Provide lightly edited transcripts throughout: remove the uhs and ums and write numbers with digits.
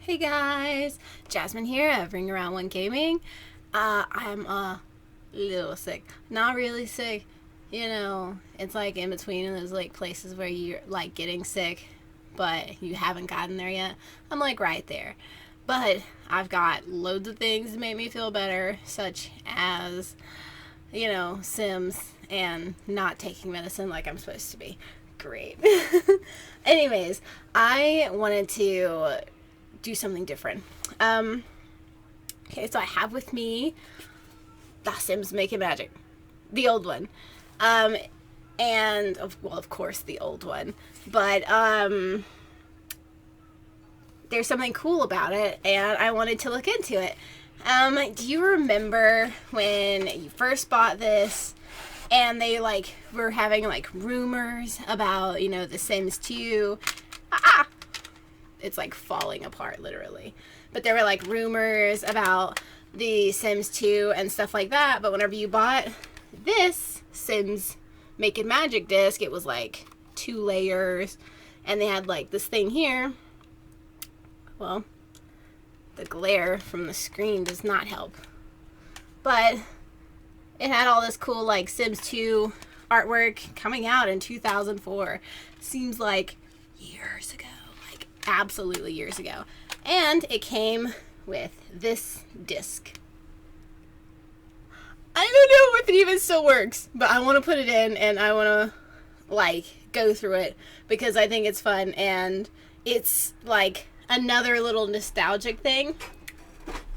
Hey guys, Jasmine here of RingAround One Gaming. I'm a little sick. Not really sick, it's like in between those like places where you're like getting sick, but you haven't gotten there yet. I'm like right there. But I've got loads of things to make me feel better, such as, Sims and not taking medicine like I'm supposed to be. Great. Anyways, I wanted to do something different. Okay, so I have with me The Sims Making Magic, the old one, and of course the old one, but there's something cool about it, and I wanted to look into it. Do you remember when you first bought this, and they were having rumors about The Sims 2? It's falling apart literally, but there were rumors about the Sims 2 and stuff like that. But whenever you bought this Sims Making Magic disc, it was 2 layers, and they had this thing here. Well, the glare from the screen does not help, but it had all this cool Sims 2 artwork coming out in 2004. Seems like years ago. Absolutely years ago. And it came with this disc. I don't know if it even still works, but I want to put it in and I want to go through it because I think it's fun, and it's another little nostalgic thing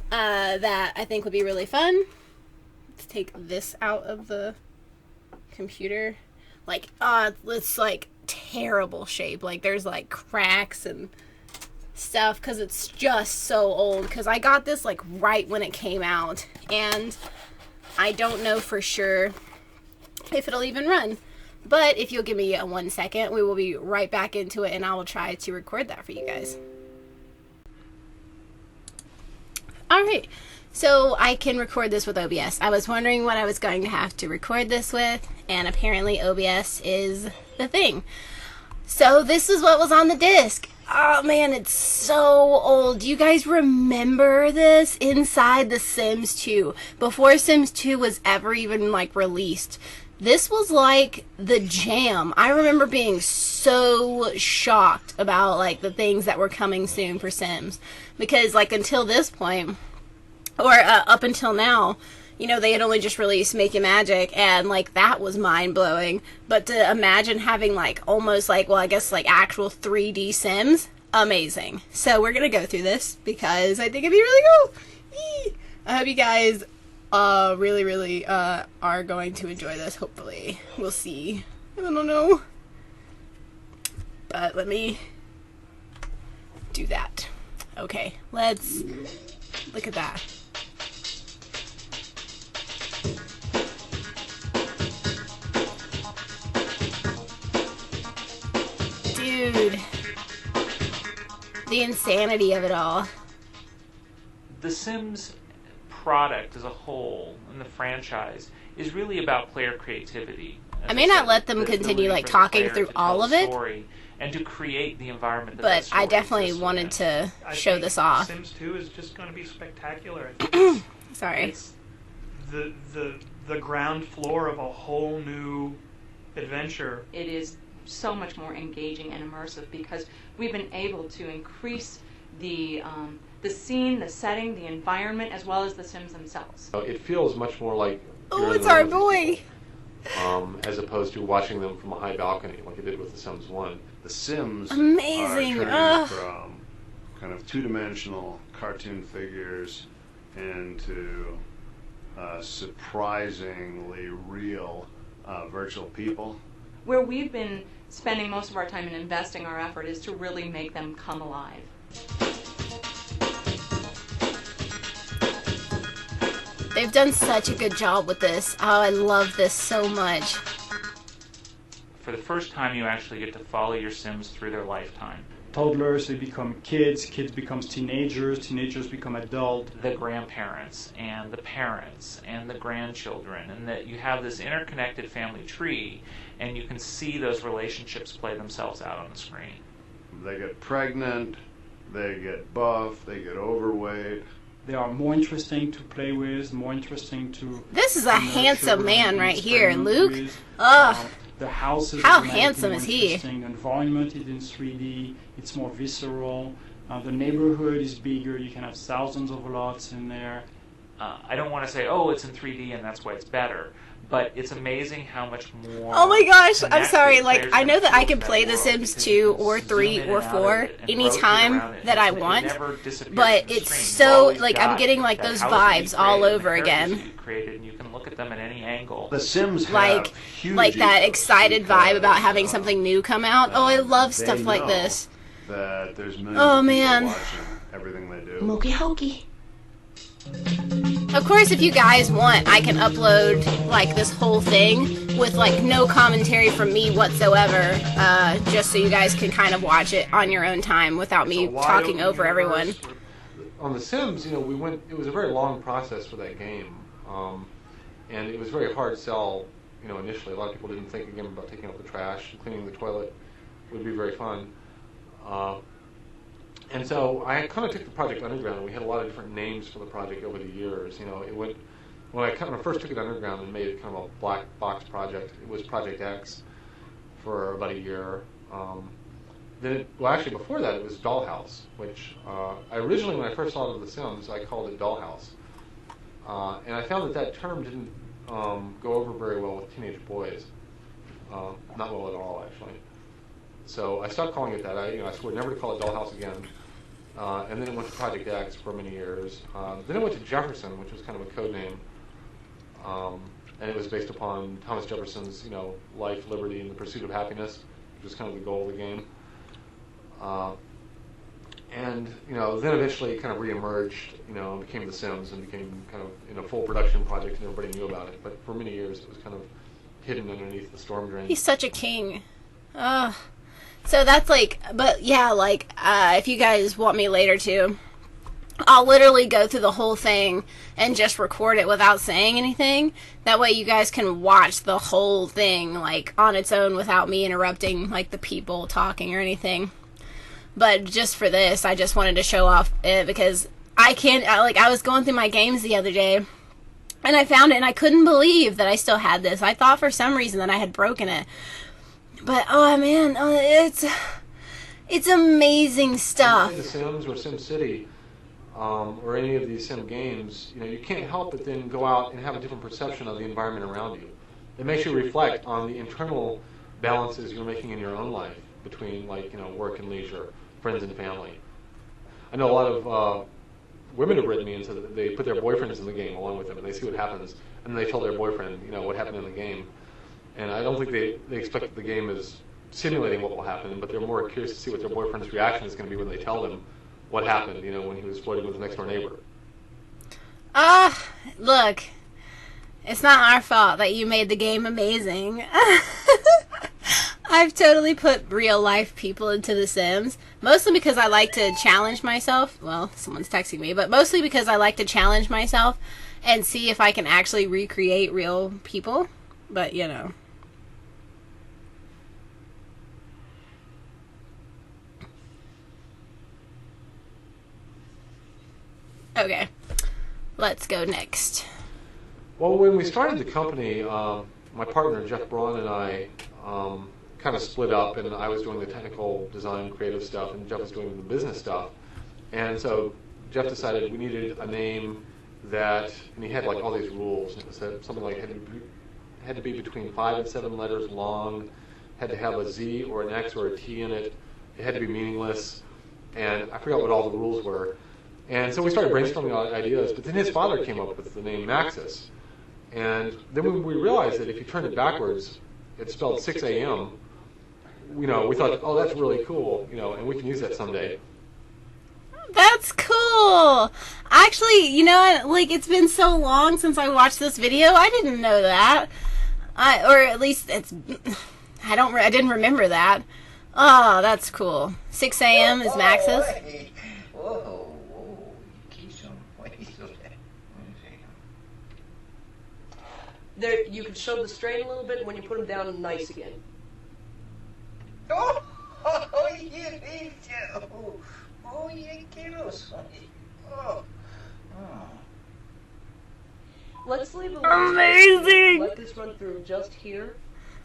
that I think would be really fun. Let's take this out of the computer. It's terrible shape. There's cracks and stuff because it's just so old, because I got this right when it came out, and I don't know for sure if it'll even run. But if you'll give me 1 second, we will be right back into it, and I will try to record that for you guys. Alright, so I can record this with OBS. I was wondering what I was going to have to record this with, and apparently OBS is the thing. So this is what was on the disc. Oh man, it's so old. Do you guys remember this? Inside The Sims 2. Before Sims 2 was ever even released. This was the jam. I remember being so shocked about the things that were coming soon for Sims. Because until this point, or up until now, they had only just released Making Magic, and that was mind-blowing. But to imagine having almost actual 3D Sims, amazing. So we're gonna go through this because I think it'd be really cool. Yee! I hope you guys really are going to enjoy this. Hopefully. We'll see. I don't know. But let me do that. Okay, let's look at that. Dude, the insanity of it all. The Sims product as a whole, and the franchise, is really about player creativity. I may not let them continue talking through all of it, and to create the environment that but I definitely wanted to show this off. Sims 2 is just going to be spectacular. Sorry. It's the ground floor of a whole new adventure. It is so much more engaging and immersive because we've been able to increase the scene, the setting, the environment, as well as the Sims themselves. It feels much more like Oh, it's our boy! As opposed to watching them from a high balcony like it did with The Sims 1. The Sims Amazing. are turning from kind of two-dimensional cartoon figures into surprisingly real virtual people. Where we've been spending most of our time and investing our effort is to really make them come alive. They've done such a good job with this. Oh, I love this so much. For the first time, you actually get to follow your Sims through their lifetime. Toddlers, they become kids, kids become teenagers, teenagers become adult. The grandparents and the parents and the grandchildren, and that you have this interconnected family tree, and you can see those relationships play themselves out on the screen. They get pregnant, They get buff, they get overweight. They are more interesting to play with, more interesting to. This is a to handsome nurture man and right here, experiment Luke. with. Ugh. The houses How are dramatically handsome more is he? interesting. The environment is in 3D. It's more visceral. The neighborhood is bigger. You can have thousands of lots in there. I don't want to say, oh, it's in 3D and that's why it's better, but it's amazing how much more. Oh my gosh, I'm connected sorry. Like, players I know that I feel can with play The world Sims because 2 you can or zoom 3 in or and out of 4 it and rotate anytime around it, that and I it want, never disappears but from the it's screen. You've so, always like, I'm got getting, like, that those house that you vibes all created and the over characters again. that you created, and you can look at them at any angle. The Sims have Like, huge like that ethos excited vibe about because, having something new come out. Oh, I love they stuff like know this. that there's millions Oh, of people man. watching everything they do. Mookie hokey. Of course, if you guys want, I can upload, like, this whole thing with, like, no commentary from me whatsoever, just so you guys can kind of watch it on your own time without me It's a wide talking open over everyone. universe. On The Sims, you know, we went. It was a very long process for that game, and it was very hard sell. You know, initially, a lot of people didn't think again about taking out the trash, cleaning the toilet would be very fun. And so I kind of took the project underground. We had a lot of different names for the project over the years. You know, it went when I first took it underground and made it kind of a black box project. It was Project X for about a year. Well, actually, before that, it was Dollhouse, which I originally, when I first thought of The Sims, I called it Dollhouse. And I found that term didn't go over very well with teenage boys. Not well at all, actually. So I stopped calling it that. I swore never to call it Dollhouse again. And then it went to Project X for many years. Then it went to Jefferson, which was kind of a code name. And it was based upon Thomas Jefferson's, life, liberty, and the pursuit of happiness, which was kind of the goal of the game. And then eventually it kind of reemerged, became The Sims and became kind of full production project, and everybody knew about it. But for many years, it was kind of hidden underneath the storm drain. He's such a king. Ugh. So that's like, but yeah, like, if you guys want me later to, I'll literally go through the whole thing and just record it without saying anything. That way you guys can watch the whole thing, like, on its own without me interrupting, like, the people talking or anything. But just for this, I just wanted to show off it because I was going through my games the other day and I found it and I couldn't believe that I still had this. I thought for some reason that I had broken it. But, oh man, it's amazing stuff. The Sims or SimCity, or any of these sim games, you can't help but then go out and have a different perception of the environment around you. It makes you reflect on the internal balances you're making in your own life between, work and leisure, friends and family. I know a lot of women have written me and said that they put their boyfriends in the game along with them, and they see what happens, and then they tell their boyfriend, what happened in the game. And I don't think they expect that the game is simulating what will happen, but they're more curious to see what their boyfriend's reaction is going to be when they tell them what happened, when he was flirting with the next door neighbor. Look, it's not our fault that you made the game amazing. I've totally put real life people into The Sims, mostly because I like to challenge myself. Well, someone's texting me, but mostly because I like to challenge myself and see if I can actually recreate real people. But, Okay, let's go next. Well, when we started the company, my partner, Jeff Braun, and I kind of split up, and I was doing the technical design, creative stuff, and Jeff was doing the business stuff. And so Jeff decided we needed a name and he had all these rules. It said something like had to be between 5 and 7 letters long, had to have a Z or an X or a T in it, it had to be meaningless, and I forgot what all the rules were. And so we started brainstorming ideas, but then his father came up with the name Maxis. And then when we realized that if you turned it backwards, it spelled 6 a.m., we thought, oh, that's really cool, and we can use that someday. That's cool. Actually, it's been so long since I watched this video, I didn't know that. Or at least I didn't remember that. Oh, that's cool. 6 a.m. is Maxis. There, you can show the strain a little bit when you put them down nice again. Oh, you kiddos. Oh. Oh. Let's leave a Amazing! Let this run through just here.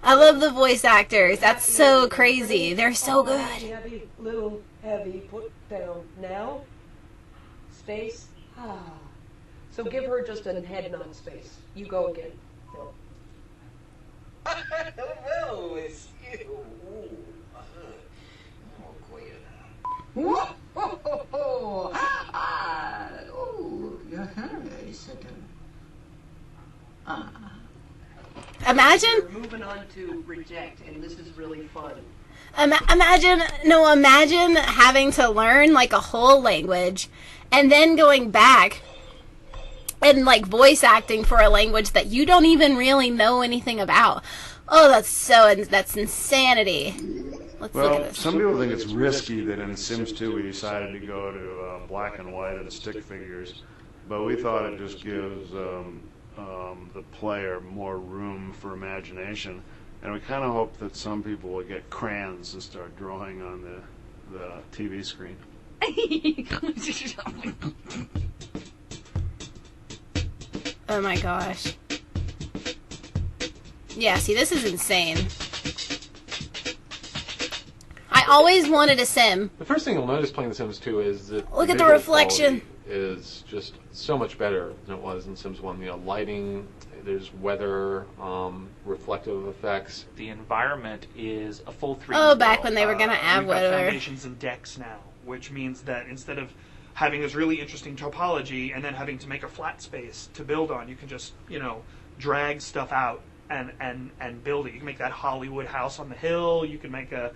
I love the voice actors. That's so crazy. They're so good. Heavy, little, heavy, put down. Now, space. Ah. So give her just a head nod space. You go again. Phil. Hello, it's you. Oh, quiet. Whoa, ho, ho, ho. Ah, oh, yeah, it's Imagine, We're moving on to reject, and this is really fun. imagine having to learn like a whole language and then going back and like voice acting for a language that you don't even really know anything about. Oh, that's insanity. Let's look at Well, this. some people think it's risky that in Sims 2 we decided to go to black and white and stick figures, but we thought it just gives the player more room for imagination, and we kind of hope that some people will get crayons and start drawing on the TV screen. Oh my gosh. Yeah, see, this is insane. I always wanted a sim. The first thing you'll notice playing The Sims 2 is that Look at the visual reflection. quality is just so much better than it was in Sims 1. You know, lighting, there's weather, reflective effects. The environment is a full 3D Oh, back world. when they were gonna add We've got whatever. foundations and decks now, which means that instead of having this really interesting topology and then having to make a flat space to build on, you can just, drag stuff out and build it. You can make that Hollywood house on the hill. You can make the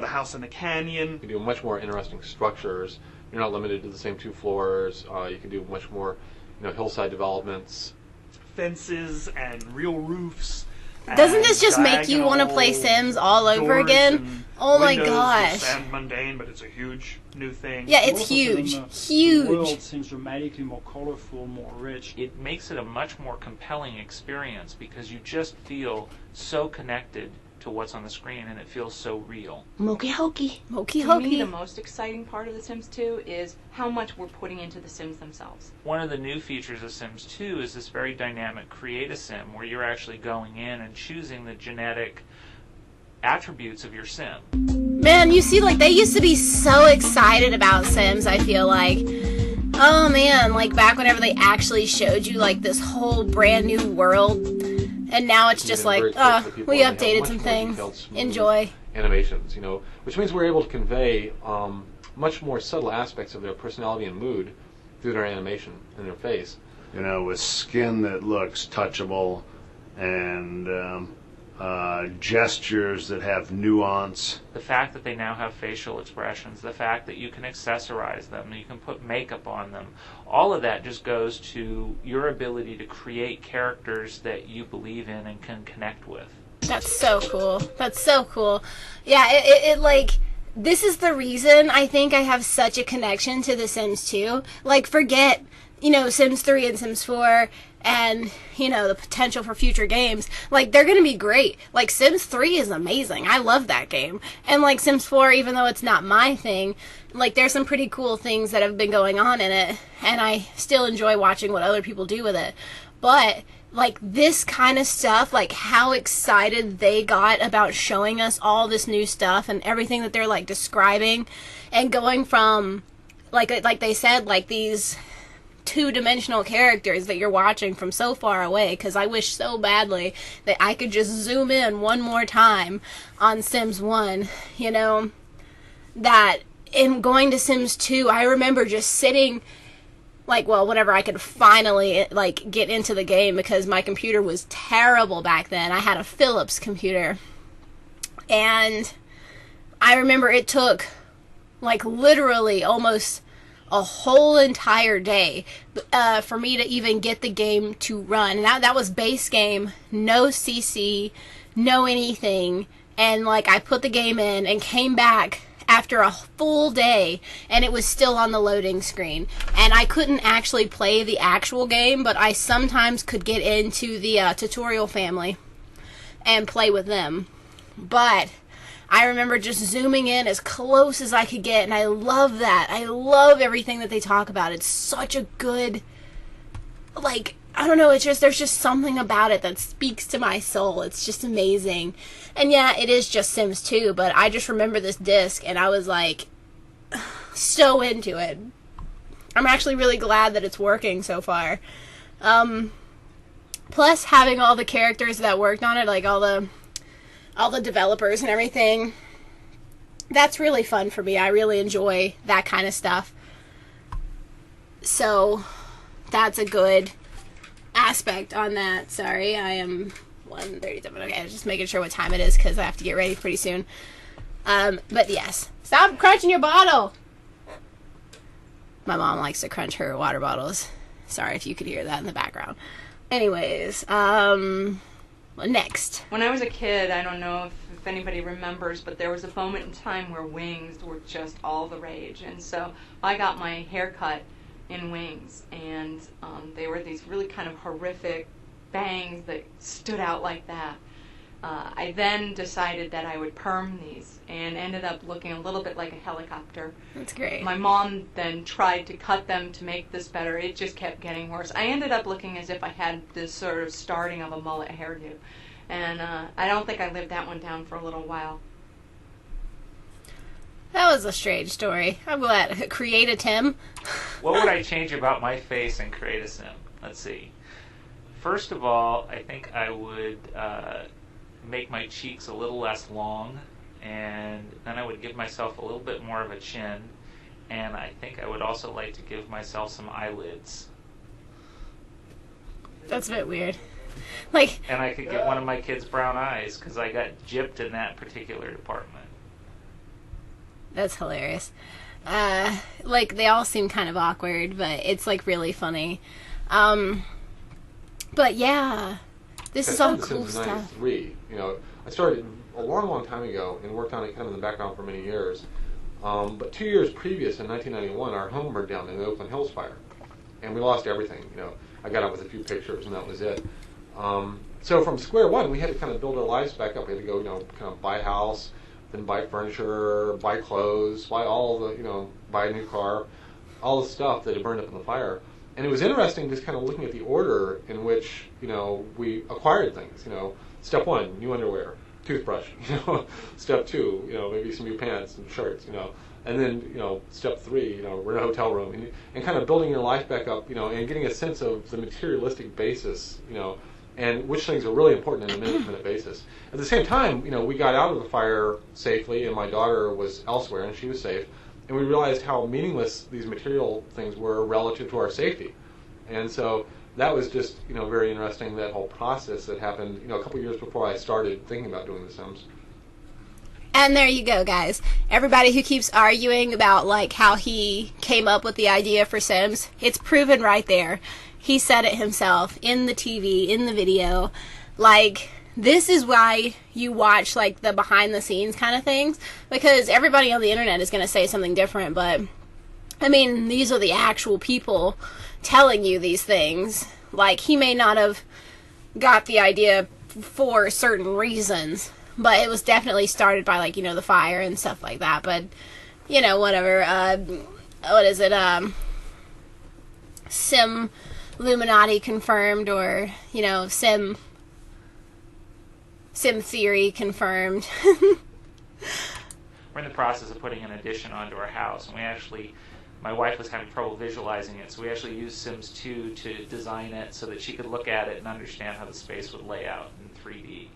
house in the canyon. You can do much more interesting structures. You're not limited to the same 2 floors. You can do much more, hillside developments. Fences and real roofs. Doesn't and this just make you want to play diagonal Sims all over doors again? and Oh my windows, gosh. which sound mundane, but it's a huge new thing. Yeah, it's Also, huge. the world Huge. seems dramatically more colorful, more rich. It makes it a much more compelling experience because you just feel so connected to what's on the screen and it feels so real. Moki hokey. Moki To me, the hokey. most exciting part of The Sims 2 is how much we're putting into the Sims themselves. One of the new features of Sims 2 is this very dynamic Create a Sim where you're actually going in and choosing the genetic attributes of your sim. Man, you see, like, they used to be so excited about Sims, I feel like. Oh man, like back whenever they actually showed you like this whole brand new world, and now it's just like, we updated some things. Enjoy. Animations, which means we're able to convey much more subtle aspects of their personality and mood through their animation and their face. With skin that looks touchable and gestures that have nuance. The fact that they now have facial expressions, the fact that you can accessorize them, you can put makeup on them, all of that just goes to your ability to create characters that you believe in and can connect with. That's so cool. That's so cool. Yeah, it like, this is the reason I think I have such a connection to The Sims 2. Like, forget, Sims 3 and Sims 4 and, the potential for future games. Like, they're gonna be great. Like, Sims 3 is amazing. I love that game. And, like, Sims 4, even though it's not my thing, like, there's some pretty cool things that have been going on in it, and I still enjoy watching what other people do with it. But, like, this kind of stuff, like, how excited they got about showing us all this new stuff and everything that they're, like, describing, and going from, like they said, like, these two-dimensional characters that you're watching from so far away, because I wish so badly that I could just zoom in one more time on Sims 1, that in going to Sims 2, I remember just sitting, like, well, whenever I could finally, like, get into the game, because my computer was terrible back then. I had a Philips computer, and I remember it took, like, literally almost a whole entire day for me to even get the game to run. And that was base game, no CC, no anything. And like, I put the game in and came back after a full day, and it was still on the loading screen. And I couldn't actually play the actual game, but I sometimes could get into the tutorial family and play with them. But I remember just zooming in as close as I could get, and I love that. I love everything that they talk about. It's such a good, like, I don't know, it's just, there's just something about it that speaks to my soul. It's just amazing. And yeah, it is just Sims 2, but I just remember this disc, and I was like, so into it. I'm actually really glad that it's working so far. Plus, having all the characters that worked on it, like all the developers and everything, that's really fun for me. I really enjoy that kind of stuff. So, that's a good aspect on that. Sorry, I am 1:37. Okay, I was just making sure what time it is because I have to get ready pretty soon. But yes, stop crunching your bottle. My mom likes to crunch her water bottles. Sorry if you could hear that in the background. Anyways, next. When I was a kid, I don't know if anybody remembers, but there was a moment in time where wings were just all the rage. And so I got my hair cut in wings, and they were these really kind of horrific bangs that stood out like that. I then decided that I would perm these and ended up looking a little bit like a helicopter. That's great. My mom then tried to cut them to make this better. It just kept getting worse. I ended up looking as if I had this sort of starting of a mullet hairdo. And I don't think I lived that one down for a little while. That was a strange story. I'm glad. Create a Tim? What would I change about my face and create a sim? Let's see. First of all, I think I would make my cheeks a little less long, and then I would give myself a little bit more of a chin, and I think I would also like to give myself some eyelids. That's a bit weird. Like, and I could get one of my kids brown eyes because I got gypped in that particular department. That's hilarious. Like, they all seem kind of awkward, but it's, like, really funny. But, yeah. This is all cool stuff. 93. You know, I started a long, long time ago and worked on it kind of in the background for many years. But 2 years previous, in 1991, our home burned down in the Oakland Hills fire. And we lost everything. You know, I got out with a few pictures, and that was it. So from square one, we had to kind of build our lives back up. We had to go, you know, kind of buy a house, then buy furniture, buy clothes, buy all the, you know, buy a new car, all the stuff that had burned up in the fire. And it was interesting just kind of looking at the order in which, you know, we acquired things. You know, step one, new underwear, toothbrush. You know, step two, you know, maybe some new pants and shirts. You know, and then, you know, step three, you know, rent a hotel room, and kind of building your life back up. You know, and getting a sense of the materialistic basis. You know, and which things are really important on a minute-to-minute basis. At the same time, you know, we got out of the fire safely, and my daughter was elsewhere, and she was safe. And we realized how meaningless these material things were relative to our safety. And so that was just, you know, very interesting, that whole process that happened, you know, a couple of years before I started thinking about doing The Sims. And there you go, guys. Everybody who keeps arguing about, like, how he came up with the idea for Sims, it's proven right there. He said it himself in the TV, in the video. Like, this is why you watch, like, the behind-the-scenes kind of things, because everybody on the internet is going to say something different, but, I mean, these are the actual people telling you these things. Like, he may not have got the idea for certain reasons, but it was definitely started by, like, you know, the fire and stuff like that, but, you know, whatever. What is it, Sim Illuminati confirmed, or, you know, Sim theory confirmed. We're in the process of putting an addition onto our house, and my wife was having trouble visualizing it, so we actually used Sims 2 to design it so that she could look at it and understand how the space would lay out in 3D.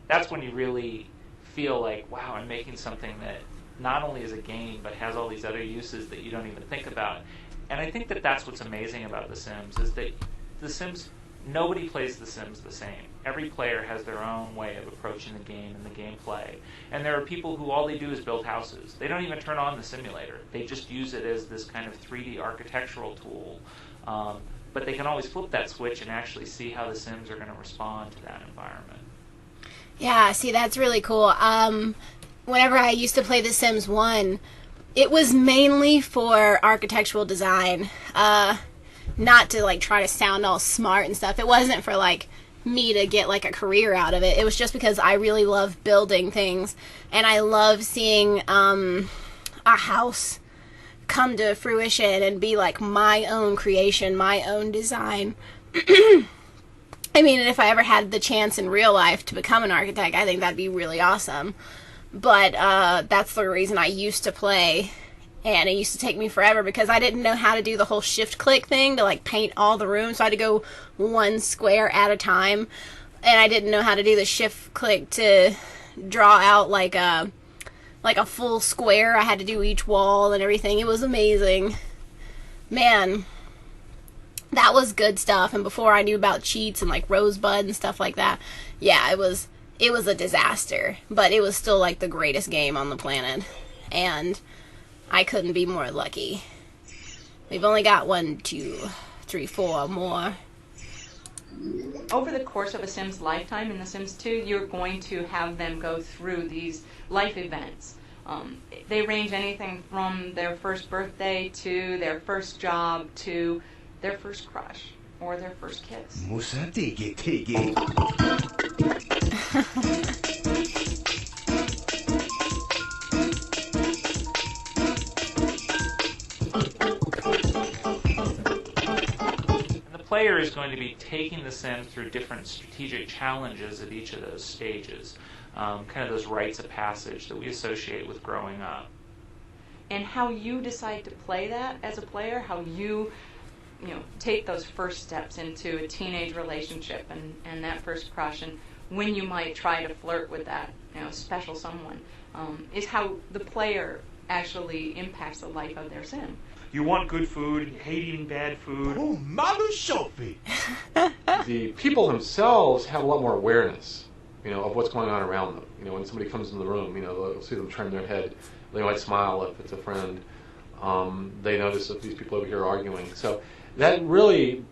That's when you really feel like, wow, I'm making something that not only is a game, but has all these other uses that you don't even think about. And I think that that's what's amazing about The Sims, is that The Sims, nobody plays The Sims the same. Every player has their own way of approaching the game and the gameplay. And there are people who all they do is build houses. They don't even turn on the simulator. They just use it as this kind of 3D architectural tool. But they can always flip that switch and actually see how the Sims are going to respond to that environment. Yeah, see, that's really cool. Whenever I used to play The Sims 1, it was mainly for architectural design. Not to, like, try to sound all smart and stuff. It wasn't for, like, me to get like a career out of it. It was just because I really love building things, and I love seeing a house come to fruition and be like my own creation, my own design. I mean, and if I ever had the chance in real life to become an architect, I think that'd be really awesome. But that's the reason I used to play, and it used to take me forever because I didn't know how to do the whole shift click thing to like paint all the rooms. So I had to go one square at a time, and I didn't know how to do the shift click to draw out like a full square. I had to do each wall and everything. It was amazing. Man, that was good stuff. And before I knew about cheats and like Rosebud and stuff like that, yeah, it was a disaster. But it was still like the greatest game on the planet. And I couldn't be more lucky. We've only got 1, 2, 3, 4 more. Over the course of a Sim's lifetime in The Sims 2, you're going to have them go through these life events. They range anything from their first birthday to their first job to their first crush or their first kiss. Player is going to be taking the Sims through different strategic challenges at each of those stages, kind of those rites of passage that we associate with growing up. And how you decide to play that as a player, how you take those first steps into a teenage relationship and that first crush, and when you might try to flirt with that special someone, is how the player actually impacts the life of their Sim. You want good food, you hate eating bad food. Oh, Malu Shofi! The people themselves have a lot more awareness, of what's going on around them. When somebody comes in the room, they'll see them turn their head. They might smile if it's a friend. They notice that these people over here are arguing. So that really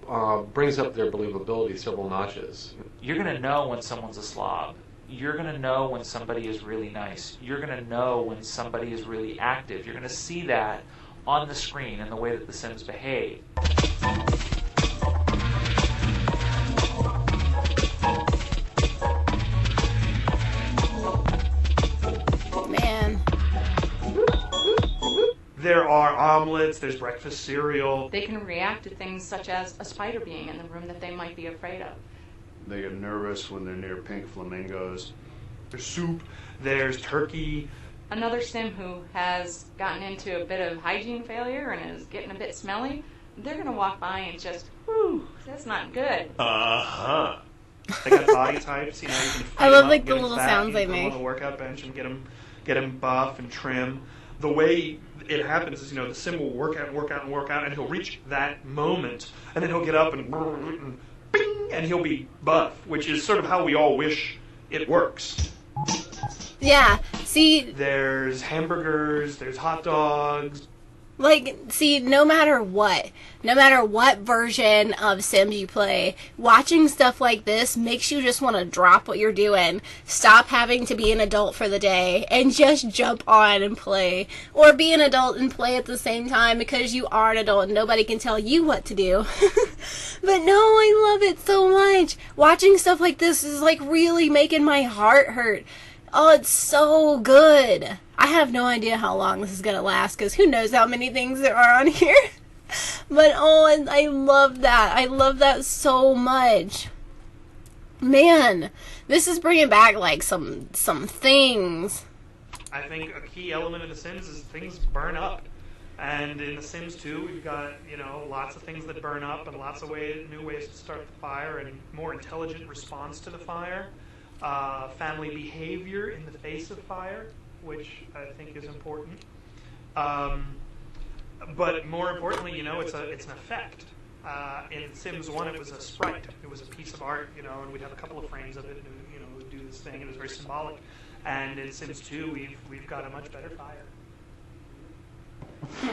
brings up their believability several notches. You're going to know when someone's a slob. You're going to know when somebody is really nice. You're going to know when somebody is really active. You're going to see that on the screen in the way that the Sims behave. Man. There are omelets, there's breakfast cereal. They can react to things such as a spider being in the room that they might be afraid of. They get nervous when they're near pink flamingos. There's soup, there's turkey. Another Sim who has gotten into a bit of hygiene failure and is getting a bit smelly, they're going to walk by and just, whew, that's not good. Uh-huh. They got body types, you can feed I love them like up, the get them little fat, sounds they put them make. on the workout bench and get them buff and trim. The way it happens is, the Sim will work out, and he'll reach that moment, and then he'll get up and bing, and he'll be buff, which is sort of how we all wish it works. Yeah, see, There's hamburgers, there's hot dogs. no matter what version of Sims you play, watching stuff like this makes you just want to drop what you're doing, stop having to be an adult for the day, and just jump on and play. Or be an adult and play at the same time because you are an adult and nobody can tell you what to do. But no, I love it so much. Watching stuff like this is like really making my heart hurt. Oh, it's so good. I have no idea how long this is going to last because who knows how many things there are on here. But oh, I love that. I love that so much. Man, this is bringing back like some things. I think a key element of The Sims is things burn up. And in The Sims 2, we've got, lots of things that burn up and lots of new ways to start the fire and more intelligent response to the fire. Family behavior in the face of fire, which I think is important. But more importantly, it's an effect. In Sims 1, it was a sprite. It was a piece of art, and we'd have a couple of frames of it, and it would do this thing. It was very symbolic. And in Sims 2, we've got a much better fire.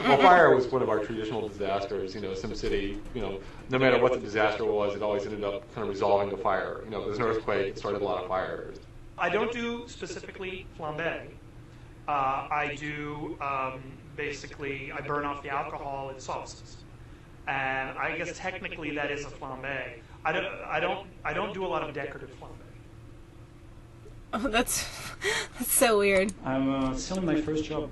Well, fire was one of our traditional disasters. SimCity, no matter what the disaster was, it always ended up kind of resolving the fire. If there's an earthquake, it started a lot of fires. I don't do specifically flambe. I do, basically, I burn off the alcohol in sauces. and I guess technically that is a flambe. I don't do a lot of decorative flambe. Oh, that's so weird. I'm still in my first job.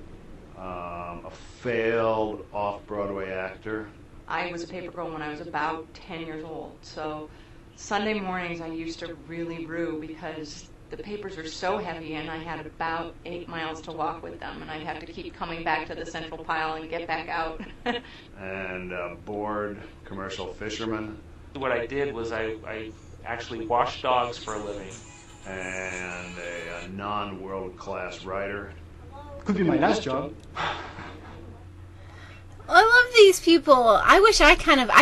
A failed off-Broadway actor. I was a paper girl when I was about 10 years old. So Sunday mornings I used to really rue because the papers were so heavy and I had about 8 miles to walk with them, and I'd have to keep coming back to the central pile and get back out. And a bored commercial fisherman. What I did was I actually washed dogs for a living. And a non-world-class writer. Could be my last job. I love these people. I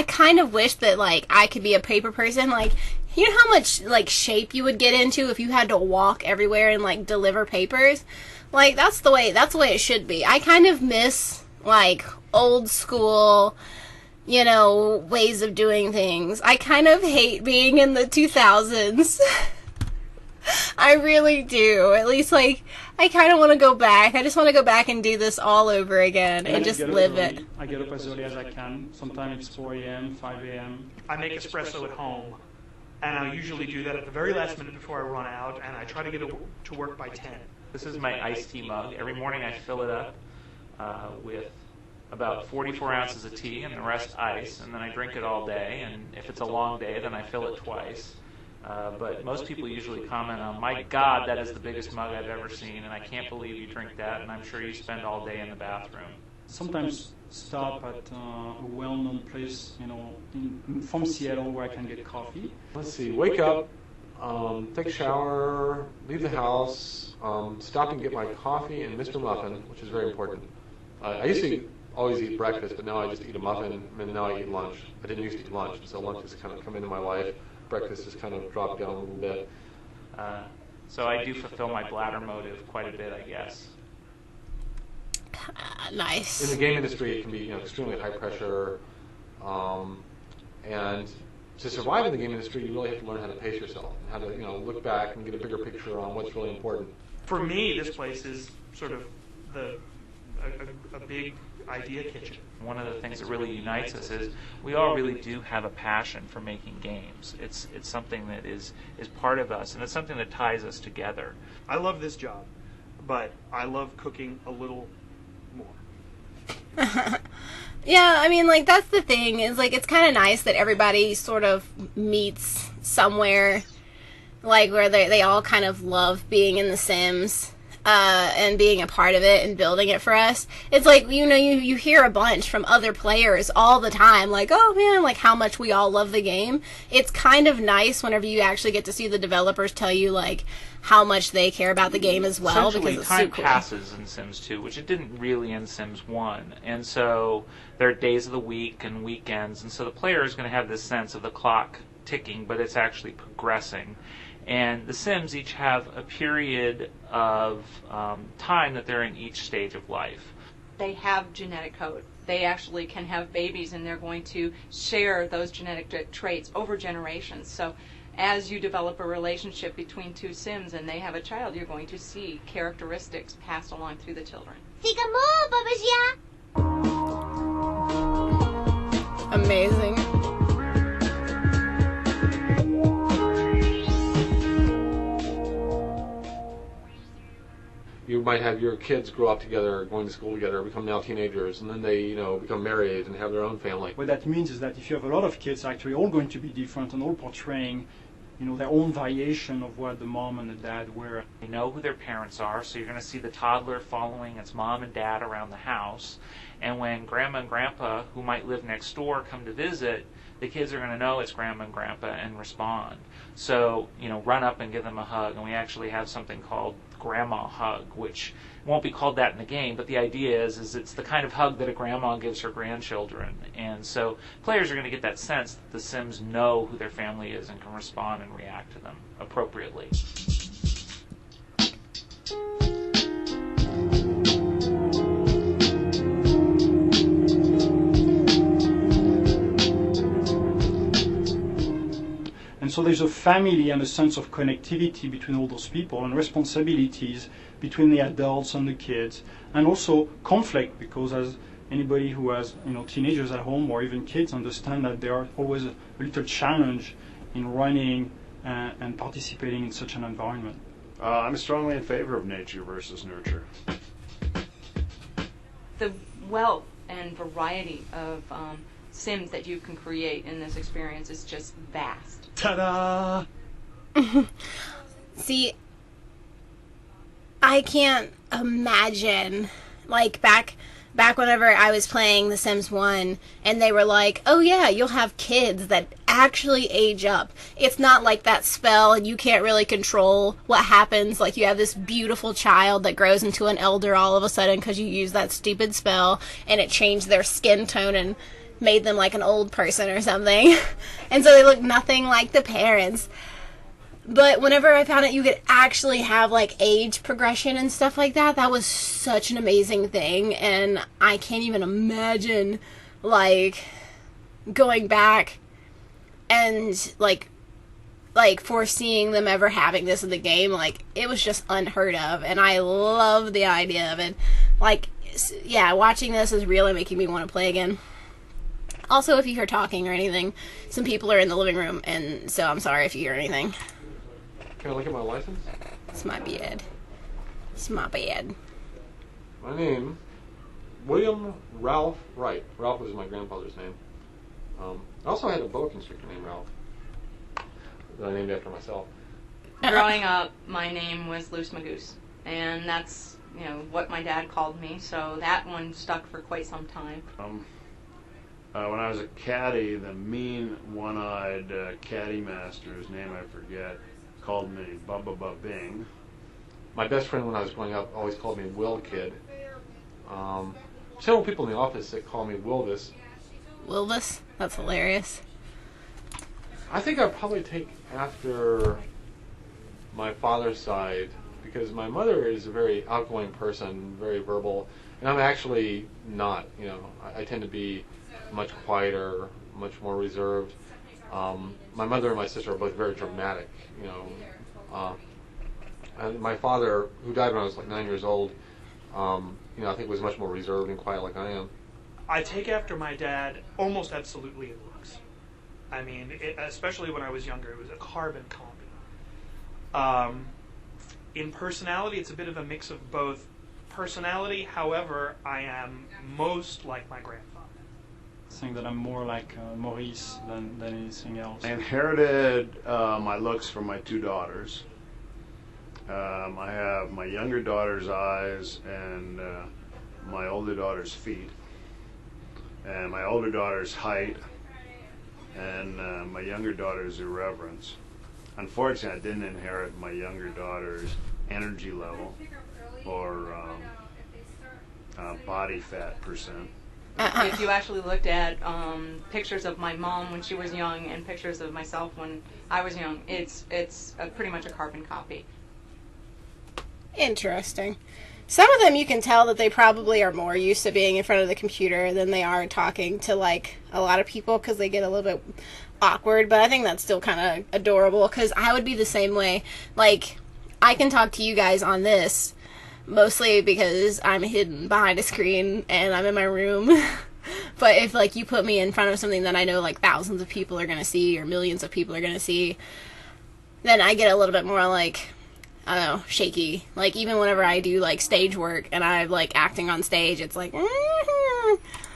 kind of wish that like I could be a paper person. Like, you know how much like shape you would get into if you had to walk everywhere and like deliver papers? Like that's the way it should be. I kind of miss like old school, you know, ways of doing things. I kind of hate being in the 2000s. I really do. At least, like, I kind of want to go back. I just want to go back and do this all over again and just live it. I get up as early as I can. Sometimes it's 4 a.m., 5 a.m. I make espresso at home, and I usually do that at the very last minute before I run out, and I try to get to work by 10. This is my iced tea mug. Every morning I fill it up with about 44 ounces of tea and the rest ice, and then I drink it all day, and if it's a long day, then I fill it twice. But most people usually comment on, my God, that is the biggest mug I've ever seen, and I can't believe you drink that, and I'm sure you spend all day in the bathroom. Sometimes stop at a well-known place, you know, from Seattle where I can get coffee. Let's see, wake up, take a shower, leave the house, stop and get my coffee and Mr. Muffin, which is very important. I used to always eat breakfast, but now I just eat a muffin, and now I eat lunch. I didn't used to eat lunch, so lunch has kind of come into my life. Breakfast has kind of dropped down a little bit. So I do fulfill my bladder motive quite a bit, I guess. Nice. In the game industry, it can be, you know, extremely high pressure, and to survive in the game industry, you really have to learn how to pace yourself, and how to, you know, look back and get a bigger picture on what's really important. For me, this place is sort of a big idea kitchen. One of the things that really unites us is we all really do have a passion for making games. It's something that is part of us, and it's something that ties us together. I love this job, but I love cooking a little more. Yeah, I mean, like, that's the thing, is, like, it's kind of nice that everybody sort of meets somewhere, like, where they all kind of love being in The Sims, and being a part of it and building it for us. It's like, you know, you hear a bunch from other players all the time, like, oh man, like how much we all love the game. It's kind of nice whenever you actually get to see the developers tell you, like, how much they care about the game as well. Essentially, because it's time so cool. passes in Sims 2, which it didn't really in Sims 1. And so there are days of the week and weekends, and so the player is going to have this sense of the clock ticking, but it's actually progressing. And the Sims each have a period of time that they're in each stage of life. They have genetic code. They actually can have babies, and they're going to share those genetic traits over generations. So as you develop a relationship between two Sims and they have a child, you're going to see characteristics passed along through the children. Amazing. You might have your kids grow up together, going to school together, become now teenagers, and then they, you know, become married and have their own family. What that means is that if you have a lot of kids, actually all going to be different and all portraying, you know, their own variation of what the mom and the dad were. They know who their parents are, so you're going to see the toddler following its mom and dad around the house. And when grandma and grandpa, who might live next door, come to visit, the kids are going to know it's grandma and grandpa and respond. So, you know, run up and give them a hug. And we actually have something called grandma hug, which won't be called that in the game, but the idea is it's the kind of hug that a grandma gives her grandchildren. And so players are going to get that sense that the Sims know who their family is and can respond and react to them appropriately. And so there's a family and a sense of connectivity between all those people, and responsibilities between the adults and the kids, and also conflict, because as anybody who has teenagers at home or even kids understand that there are always a little challenge in running and participating in such an environment. I'm strongly in favor of nature versus nurture. The wealth and variety of sims that you can create in this experience is just vast. Ta-da! See, I can't imagine, like, back whenever I was playing The Sims 1, and they were like, oh yeah, you'll have kids that actually age up. It's not like that spell, and you can't really control what happens. Like, you have this beautiful child that grows into an elder all of a sudden because you use that stupid spell, and it changed their skin tone and made them like an old person or something. And so they look nothing like the parents. But whenever I found out you could actually have, like, age progression and stuff like that, that was such an amazing thing. And I can't even imagine, like, going back and, like foreseeing them ever having this in the game. Like, it was just unheard of. And I love the idea of it. Like, yeah, watching this is really making me want to play again. Also, if you hear talking or anything, some people are in the living room, and so I'm sorry if you hear anything. Can I look at my license? It's my bad. It's my bad. My name, William Ralph Wright. Ralph was my grandfather's name. I also had a boa constrictor named Ralph that I named after myself. Growing up, my name was Loose Magoose, and that's what my dad called me. So that one stuck for quite some time. When I was a caddy, the mean one-eyed caddy master, whose name I forget, called me Bubba Bing. My best friend when I was growing up always called me Will Kid. Several people in the office that call me Wilvis. Wilvis? That's hilarious. I think I'd probably take after my father's side, because my mother is a very outgoing person, very verbal, and I'm actually not. I tend to be much quieter, much more reserved. My mother and my sister are both very dramatic, and my father, who died when I was like 9 years old, I think was much more reserved and quiet like I am. I take after my dad almost absolutely in looks. I mean, especially when I was younger, it was a carbon copy. In personality, it's a bit of a mix of both personality. However, I am most like my grandfather. Saying that I'm more like Maurice than anything else. I inherited my looks from my two daughters. I have my younger daughter's eyes and my older daughter's feet, and my older daughter's height, and my younger daughter's irreverence. Unfortunately, I didn't inherit my younger daughter's energy level or body fat percent. If you actually looked at pictures of my mom when she was young and pictures of myself when I was young, it's pretty much a carbon copy. Interesting. Some of them you can tell that they probably are more used to being in front of the computer than they are talking to, like, a lot of people because they get a little bit awkward, but I think that's still kind of adorable because I would be the same way. Like, I can talk to you guys on this mostly because I'm hidden behind a screen and I'm in my room. But if, like, you put me in front of something that I know, like, thousands of people are going to see or millions of people are going to see, then I get a little bit more, like, I don't know, shaky. Like, even whenever I do, like, stage work and I'm, like, acting on stage, it's like,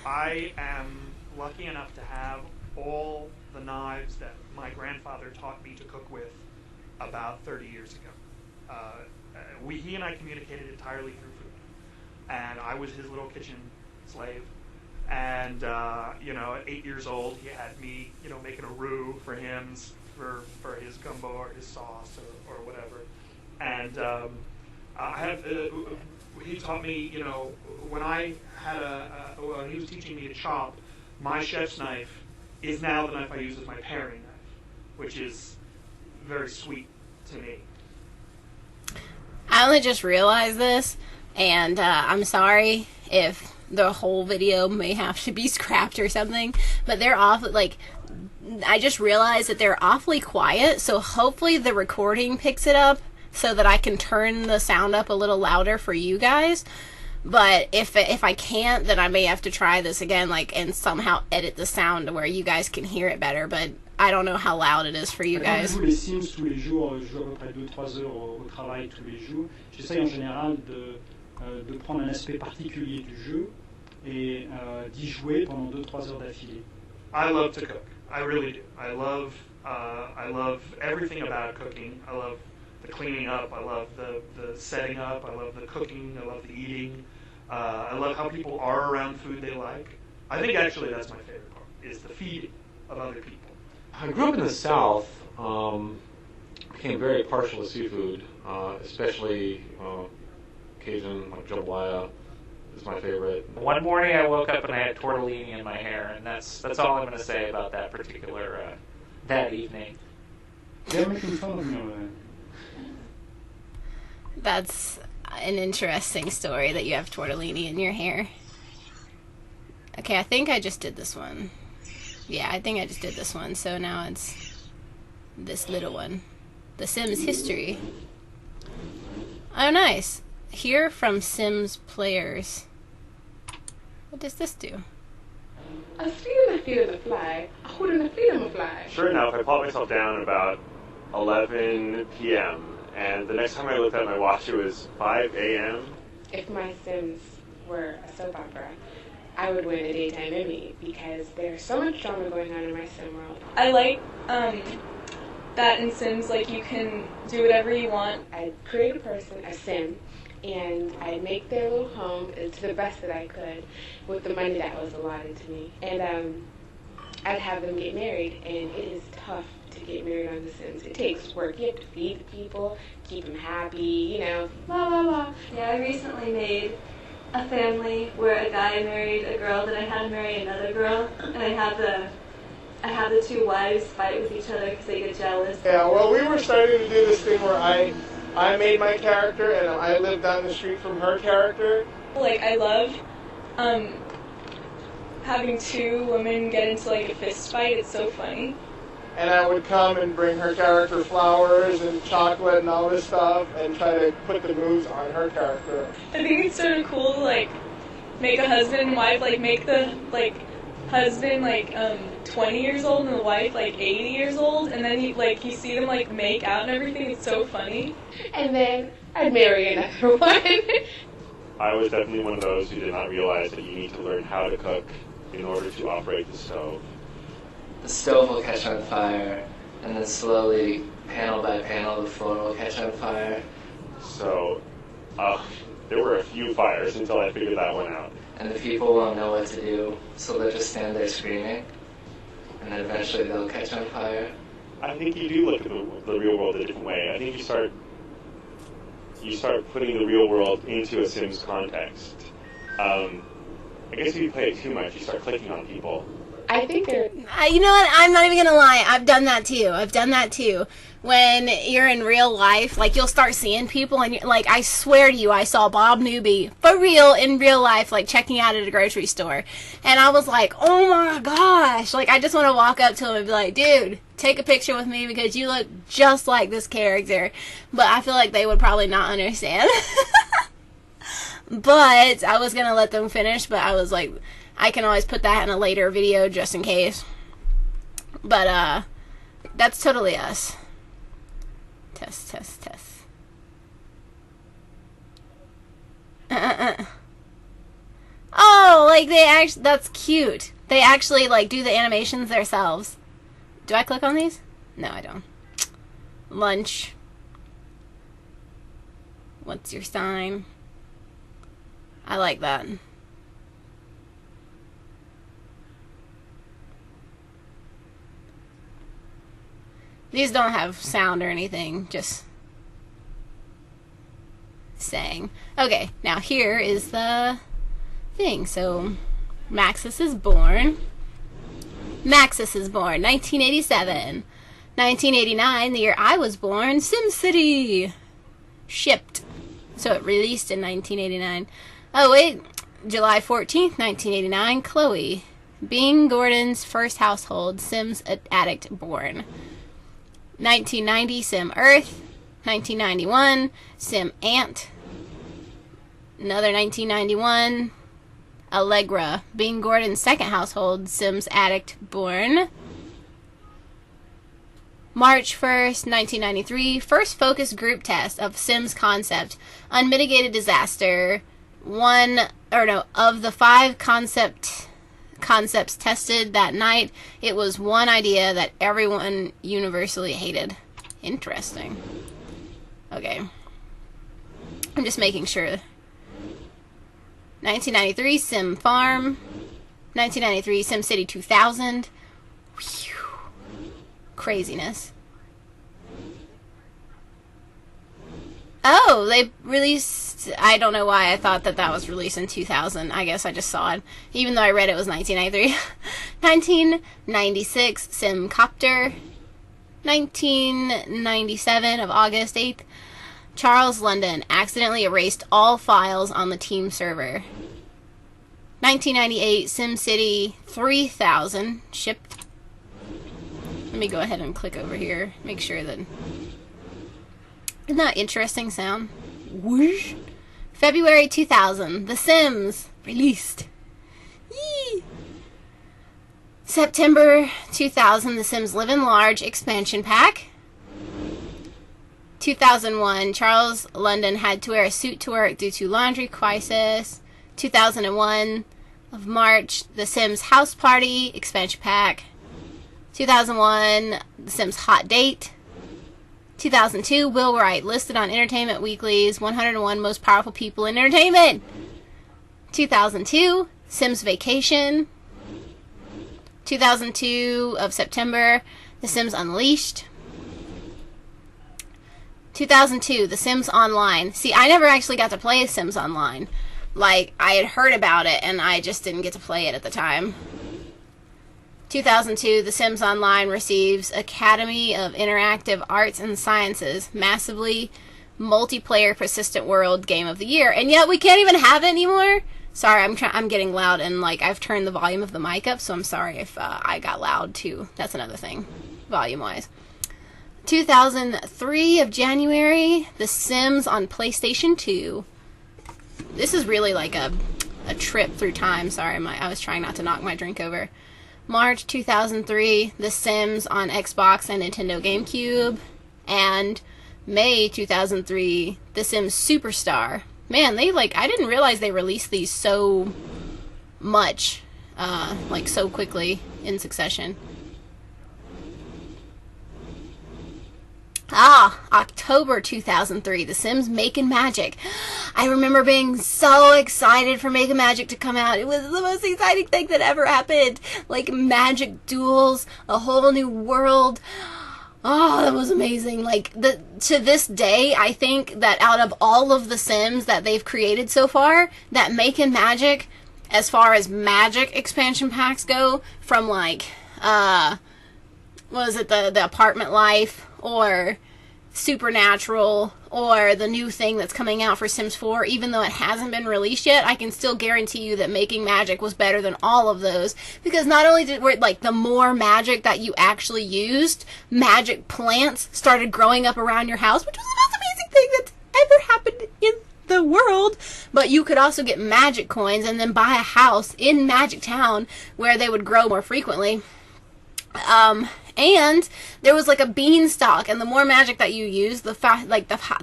I am lucky enough to have all the knives that my grandfather taught me to cook with about 30 years ago. He and I communicated entirely through food. And I was his little kitchen slave. And, at 8 years old, he had me, making a roux for him, for his gumbo or his sauce or whatever. And he taught me, when I had when he was teaching me to chop, my chef's knife is now the knife I use as my paring knife, which is very sweet to me. I only just realized this, and I'm sorry if the whole video may have to be scrapped or something, but they're awfully, like, I just realized that they're awfully quiet, so hopefully the recording picks it up so that I can turn the sound up a little louder for you guys. But if I can't, then I may have to try this again, like, and somehow edit the sound to where you guys can hear it better. But I don't know how loud it is for you Quand je guys. joue les Sims tous les jours, je joue à peu près 2-3 heures au travail tous les jours. J'essaye en général de prendre un aspect particulier du jeu et d'y jouer pendant 2-3 heures d'affilée. I love to cook. I really do. I love everything about cooking. I love the cleaning up. I love the setting up. I love the cooking. I love the eating. I love how people are around food they like. I think actually that's my favorite part, is the feeding of other people. I grew up in the South, became very partial to seafood, especially Cajun, like jambalaya is my favorite. One morning I woke up and I had tortellini in my hair, and that's all I'm going to say about that particular that evening. They're making fun of me already. That's an interesting story that you have tortellini in your hair. Okay, I think I just did this one. Yeah, I think I just did this one. So now it's this little one. The Sims history. Oh, nice. Hear from Sims players. What does this do? I see my feet of the fly. I hold in the feet of the fly. Sure enough, I plot myself down about 11 p.m. And the next time I looked at my watch, it was 5 a.m. If my Sims were a soap opera, I would win a daytime Emmy because there's so much drama going on in my sim world. I like that in Sims, like, you can do whatever you want. I'd create a person, a sim, and I'd make their little home to the best that I could with the money that was allotted to me. And I'd have them get married, and it is tough to get married on The Sims. It takes work. You have to feed the people, keep them happy, you know, blah, blah, blah. Yeah, I recently made a family where a guy married a girl, then I had to marry another girl, and I had the two wives fight with each other because they get jealous. Yeah, well, we were starting to do this thing where I made my character and I lived down the street from her character. Like, I love having two women get into, like, a fist fight. It's so funny. And I would come and bring her character flowers and chocolate and all this stuff and try to put the moves on her character. I think it's sort of cool to, like, make a husband and wife, like, make the, like, husband, like, 20 years old and the wife, like, 80 years old, and then, you see them, like, make out and everything. It's so funny. And then I'd marry another one. I was definitely one of those who did not realize that you need to learn how to cook in order to operate the stove. The stove will catch on fire, and then slowly, panel by panel, the floor will catch on fire. So, there were a few fires until I figured that one out. And the people won't know what to do, so they'll just stand there screaming, and then eventually they'll catch on fire. I think you do look at the real world a different way. I think you start putting the real world into a Sims context. I guess if you play it too much, you start clicking on people. I think they're... You know what? I'm not even gonna lie. I've done that too. When you're in real life, like, you'll start seeing people, and like, I swear to you, I saw Bob Newby for real in real life, like, checking out at a grocery store, and I was like, oh my gosh! Like, I just want to walk up to him and be like, dude, take a picture with me because you look just like this character. But I feel like they would probably not understand. But I was gonna let them finish, but I was like, I can always put that in a later video just in case. But that's totally us. Test. Oh, like, they actually, that's cute. They actually, like, do the animations themselves. Do I click on these? No, I don't. Lunch. What's your sign? I like that. These don't have sound or anything, just saying. Okay, now here is the thing. So, Maxis is born. 1987. 1989, the year I was born, SimCity shipped. So it released in 1989. Oh wait, July 14th, 1989, Chloe. Bing Gordon's first household, Sims addict born. 1990, Sim Earth. 1991, Sim Ant. Another 1991, Allegra, Bean Gordon's second household, Sims addict born. March 1st, 1993, first focus group test of Sims concept, unmitigated disaster. Of the 5 concepts tested that night, it was one idea that everyone universally hated. Interesting. Okay. I'm just making sure. 1993, Sim Farm. 1993, Sim City 2000. Whew. Craziness. Oh, they released... I don't know why I thought that was released in 2000. I guess I just saw it. Even though I read it was 1993. 1996, Sim Copter. 1997 of August 8th, Charles London accidentally erased all files on the team server. 1998, SimCity 3000 shipped. Let me go ahead and click over here. Make sure that... Isn't that interesting sound? Whoosh. February 2000, The Sims released. Yee. September 2000, The Sims Live in Large expansion pack. 2001, Charles London had to wear a suit to work due to laundry crisis. 2001 of March, The Sims House Party expansion pack. 2001, The Sims Hot Date. 2002, Will Wright listed on Entertainment Weekly's 101 Most Powerful People in Entertainment. 2002, Sims Vacation. 2002 of September, The Sims Unleashed. 2002, The Sims Online. See, I never actually got to play Sims Online. Like, I had heard about it, and I just didn't get to play it at the time. 2002, The Sims Online receives Academy of Interactive Arts and Sciences Massively Multiplayer Persistent World Game of the Year. And yet we can't even have it anymore. Sorry, I'm getting loud, and like I've turned the volume of the mic up, so I'm sorry if I got loud too. That's another thing, volume-wise. 2003 of January, The Sims on PlayStation 2. This is really like a trip through time. Sorry, I was trying not to knock my drink over. March 2003, The Sims on Xbox and Nintendo GameCube. And May 2003, The Sims Superstar. Man, I didn't realize they released these so much, so quickly in succession. October 2003, The Sims Making Magic. I remember being so excited for Making Magic to come out. It was the most exciting thing that ever happened. Like, magic duels, a whole new world. Oh, that was amazing. To this day, I think that out of all of the Sims that they've created so far, that Making Magic, as far as magic expansion packs go, from the Apartment Life, or Supernatural, or the new thing that's coming out for Sims 4, even though it hasn't been released yet, I can still guarantee you that Making Magic was better than all of those, because not only the more magic that you actually used, magic plants started growing up around your house, which was the most amazing thing that's ever happened in the world, but you could also get magic coins and then buy a house in Magic Town where they would grow more frequently. And there was a beanstalk, and the more magic that you used, the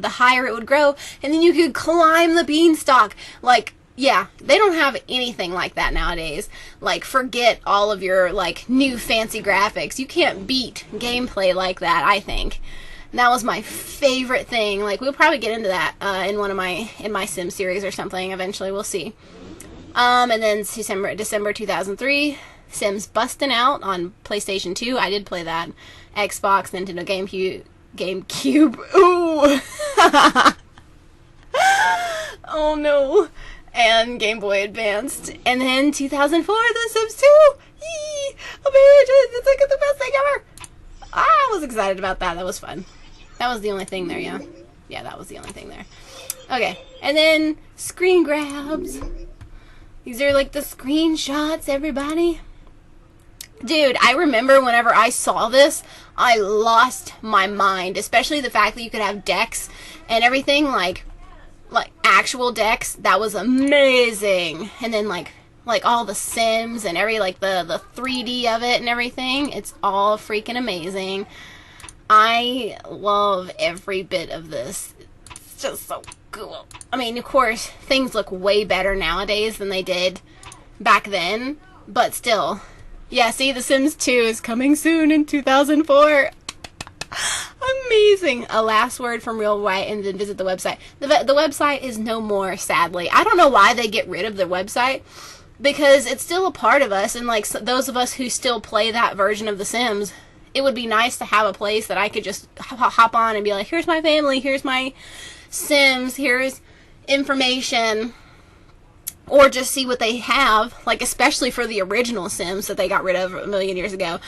higher it would grow, and then you could climb the beanstalk. Yeah, they don't have anything like that nowadays. Forget all of your new fancy graphics. You can't beat gameplay like that, I think. And that was my favorite thing. We'll probably get into that in my Sim series or something eventually. We'll see. And then December 2003. Sims Bustin' Out on PlayStation 2. I did play that. Xbox, Nintendo GameCube. Ooh! Oh no. And Game Boy Advanced. And then 2004, The Sims 2. Yee! Amazing! It's the best thing ever! I was excited about that. That was fun. That was the only thing there, yeah? Yeah, that was the only thing there. Okay. And then screen grabs. These are the screenshots, everybody. Dude, I remember whenever I saw this, I lost my mind. Especially the fact that you could have decks and everything. like actual decks, that was amazing. And then like all the Sims and like the 3D of it and everything, it's all freaking amazing. I love every bit of this. It's just so cool. I mean, of course, things look way better nowadays than they did back then, but still. Yeah, see, The Sims 2 is coming soon in 2004. Amazing. A last word from Real White, and then visit the website. The website is no more, sadly. I don't know why they get rid of the website, because it's still a part of us, and like those of us who still play that version of The Sims, it would be nice to have a place that I could just hop on and be like, here's my family, here's my Sims, here's information, or just see what they have, like especially for the original Sims that they got rid of a million years ago.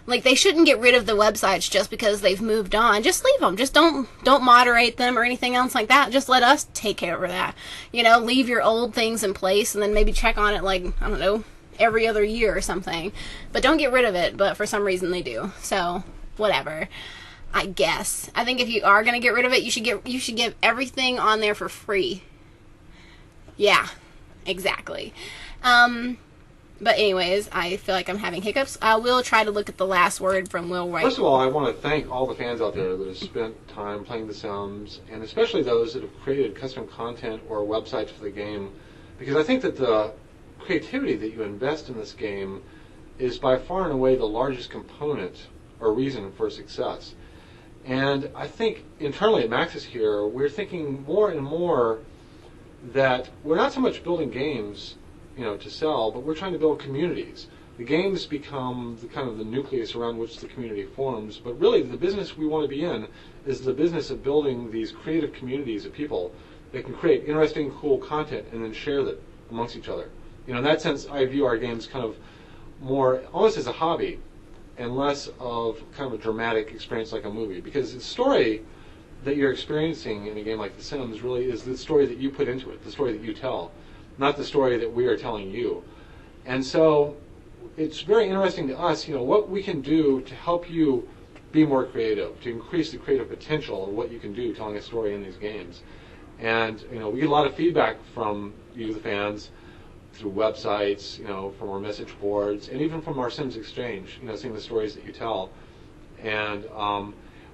Like, they shouldn't get rid of the websites just because they've moved on. Just leave them. Just don't moderate them or anything else like that. Just let us take care of that. You know, leave your old things in place and then maybe check on it, like, I don't know, every other year or something. But don't get rid of it, but for some reason they do. So, whatever. I guess. I think if you are going to get rid of it, you should give everything on there for free. Yeah, exactly. But anyways, I feel like I'm having hiccups. I will try to look at the last word from Will Wright. First of all, I want to thank all the fans out there that have spent time playing The Sims, and especially those that have created custom content or websites for the game, because I think that the creativity that you invest in this game is by far and away the largest component or reason for success. And I think internally at Maxis here, we're thinking more and more that we're not so much building games, you know, to sell, but we're trying to build communities. The games become the kind of the nucleus around which the community forms, but really the business we want to be in is the business of building these creative communities of people that can create interesting, cool content and then share that amongst each other. You know, in that sense, I view our games kind of more almost as a hobby and less of kind of a dramatic experience like a movie, because the story that you're experiencing in a game like The Sims really is the story that you put into it, the story that you tell, not the story that we are telling you. And so it's very interesting to us, you know, what we can do to help you be more creative, to increase the creative potential of what you can do telling a story in these games. And, you know, we get a lot of feedback from you, the fans, through websites, you know, from our message boards, and even from our Sims Exchange, you know, seeing the stories that you tell. And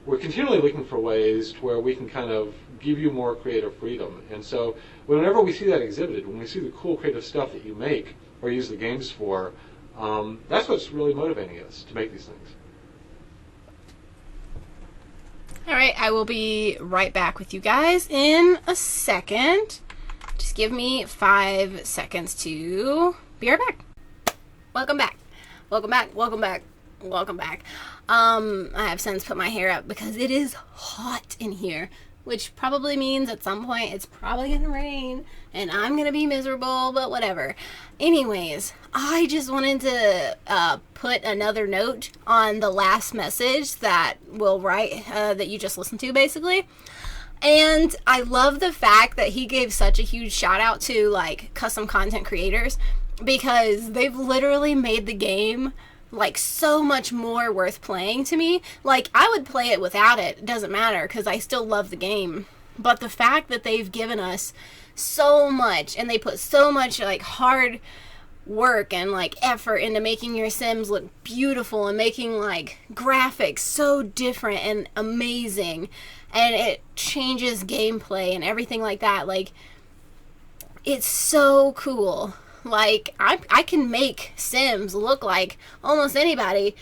we're continually looking for ways to where we can kind of give you more creative freedom. And so whenever we see that exhibited, when we see the cool creative stuff that you make or use the games for, that's what's really motivating us to make these things. All right, I will be right back with you guys in a second. Just give me 5 seconds to be right back. Welcome back. Welcome back. Welcome back. Welcome back. I have since put my hair up because it is hot in here, which probably means at some point it's probably going to rain and I'm going to be miserable, but whatever. Anyways, I just wanted to put another note on the last message that Will write, that you just listened to, basically. And I love the fact that he gave such a huge shout out to like custom content creators, because they've literally made the game like so much more worth playing to me. Like, I would play it without it. It doesn't matter because I still love the game. But the fact that they've given us so much and they put so much like hard work and like effort into making your Sims look beautiful and making like graphics so different and amazing, and it changes gameplay and everything like that. Like, it's so cool. Like, I can make Sims look like almost anybody,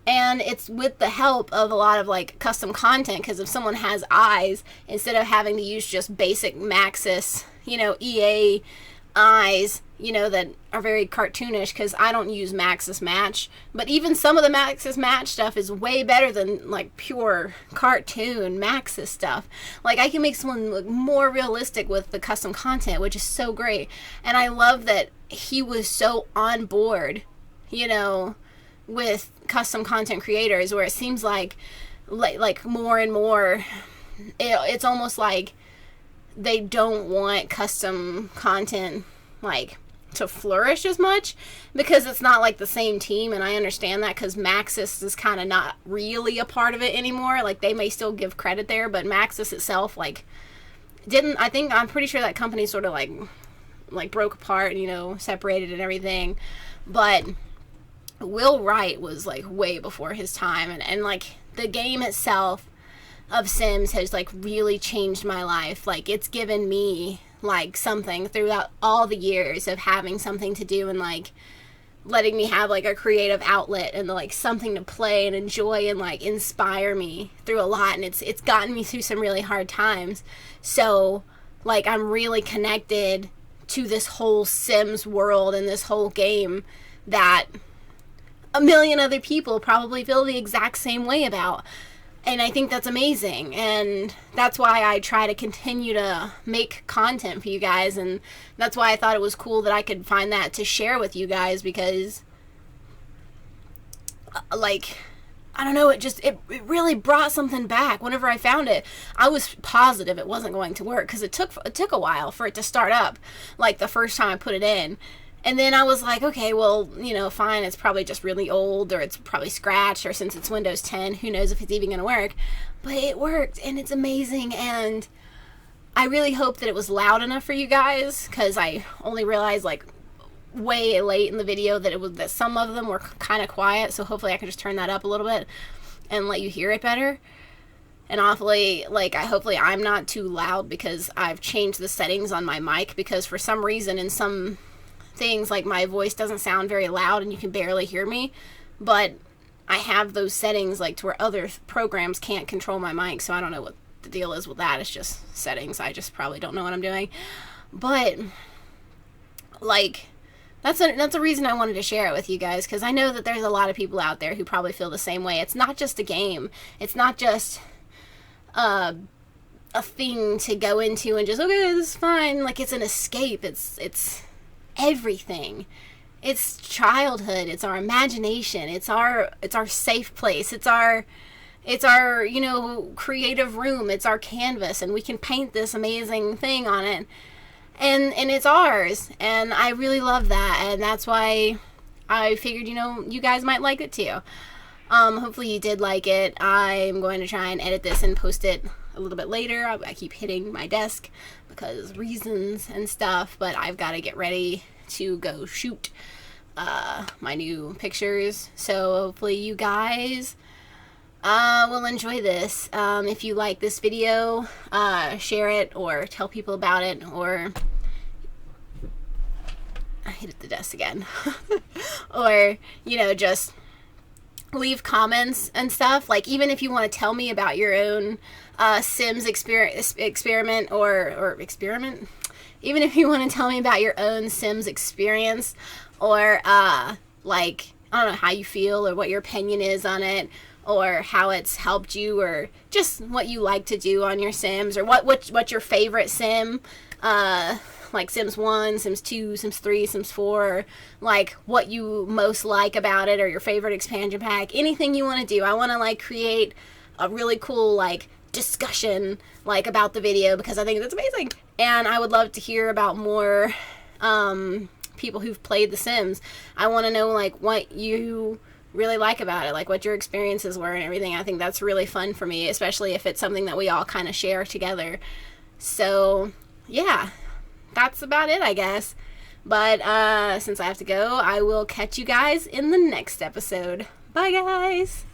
and it's with the help of a lot of like custom content, because if someone has eyes, instead of having to use just basic Maxis, you know, EA eyes, you know, that are very cartoonish, because I don't use Maxis Match, but even some of the Maxis Match stuff is way better than like pure cartoon Maxis stuff. Like, I can make someone look more realistic with the custom content, which is so great. And I love that he was so on board, you know, with custom content creators, where it seems like more and more it's almost like they don't want custom content like to flourish as much, because it's not like the same team. And I understand that, because Maxis is kind of not really a part of it anymore. Like, they may still give credit there, but Maxis itself, like, I'm pretty sure that company sort of like broke apart, you know, separated and everything. But Will Wright was like way before his time, and like the game itself of Sims has like really changed my life. Like it's given me like something throughout all the years of having something to do and like letting me have like a creative outlet and like something to play and enjoy and like inspire me through a lot. And it's gotten me through some really hard times. So like I'm really connected to this whole Sims world and this whole game that a million other people probably feel the exact same way about. And I think that's amazing, and that's why I try to continue to make content for you guys, and that's why I thought it was cool that I could find that to share with you guys, because like, I don't know, it really brought something back. Whenever I found it, I was positive it wasn't going to work, because it took a while for it to start up, like the first time I put it in. And then I was like, okay, well, you know, fine, it's probably just really old, or it's probably scratched, or since it's Windows 10, who knows if it's even going to work. But it worked, and it's amazing, and I really hope that it was loud enough for you guys, because I only realized, like, way late in the video that some of them were kind of quiet, so hopefully I can just turn that up a little bit and let you hear it better. And hopefully I'm not too loud, because I've changed the settings on my mic, because for some reason in some things like my voice doesn't sound very loud and you can barely hear me, but I have those settings like to where other programs can't control my mic, so I don't know what the deal is with that. It's just settings. I just probably don't know what I'm doing. But like that's a reason I wanted to share it with you guys, because I know that there's a lot of people out there who probably feel the same way. It's not just a game. It's not just a thing to go into and just, okay, this is fine. Like, it's an escape. It's everything. It's childhood. It's our imagination. It's our safe place. It's our you know, creative room. It's our canvas, and we can paint this amazing thing on it, and it's ours. And I really love that, and that's why I figured, you know, you guys might like it too. Hopefully you did like it. I'm going to try and edit this and post it a little bit later. I keep hitting my desk because reasons and stuff, but I've got to get ready to go shoot my new pictures. So hopefully you guys will enjoy this. If you like this video, share it or tell people about it, or I hit the desk again. Or, you know, just leave comments and stuff. Like, even if you want to tell me about your own Sims experiment or experiment, even if you want to tell me about your own Sims experience, or like, I don't know, how you feel or what your opinion is on it, or how it's helped you, or just what you like to do on your Sims, or what's your favorite Sim, like Sims 1, Sims 2, Sims 3, Sims 4, like what you most like about it, or your favorite expansion pack, anything you want to do. I want to like create a really cool like discussion like about the video, because I think that's amazing, and I would love to hear about more people who've played The Sims. I want to know like what you really like about it, like what your experiences were and everything. I think that's really fun for me, especially if it's something that we all kind of share together. So yeah, that's about it, I guess. But since I have to go, I will catch you guys in the next episode. Bye, guys.